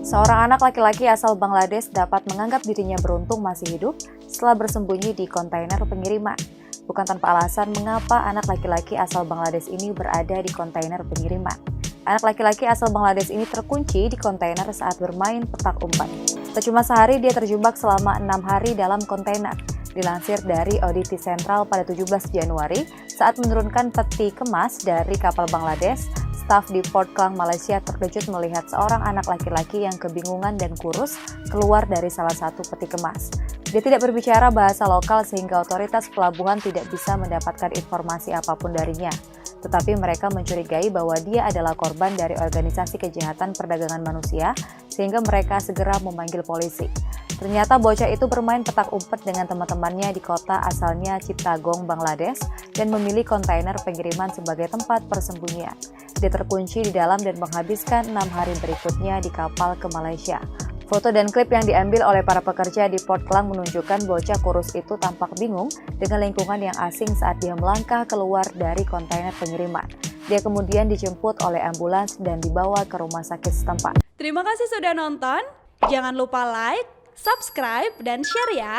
Seorang anak laki-laki asal Bangladesh dapat menganggap dirinya beruntung masih hidup setelah bersembunyi di kontainer pengiriman. Bukan tanpa alasan mengapa anak laki-laki asal Bangladesh ini berada di kontainer pengiriman. Anak laki-laki asal Bangladesh ini terkunci di kontainer saat bermain petak umpet. Tak cuma sehari, dia terjebak selama 6 hari dalam kontainer. Dilansir dari Auditi Sentral pada 17 Januari, saat menurunkan peti kemas dari kapal Bangladesh, staf di Port Klang, Malaysia terkejut melihat seorang anak laki-laki yang kebingungan dan kurus keluar dari salah satu peti kemas. Dia tidak berbicara bahasa lokal sehingga otoritas pelabuhan tidak bisa mendapatkan informasi apapun darinya. Tetapi mereka mencurigai bahwa dia adalah korban dari organisasi kejahatan perdagangan manusia sehingga mereka segera memanggil polisi. Ternyata bocah itu bermain petak umpet dengan teman-temannya di kota asalnya Chittagong, Bangladesh dan memilih kontainer pengiriman sebagai tempat persembunyian. Dia terkunci di dalam dan menghabiskan 6 hari berikutnya di kapal ke Malaysia. Foto dan klip yang diambil oleh para pekerja di Port Klang menunjukkan bocah kurus itu tampak bingung dengan lingkungan yang asing saat dia melangkah keluar dari kontainer pengiriman. Dia kemudian dijemput oleh ambulans dan dibawa ke rumah sakit setempat. Terima kasih sudah nonton. Jangan lupa like, subscribe, dan share ya.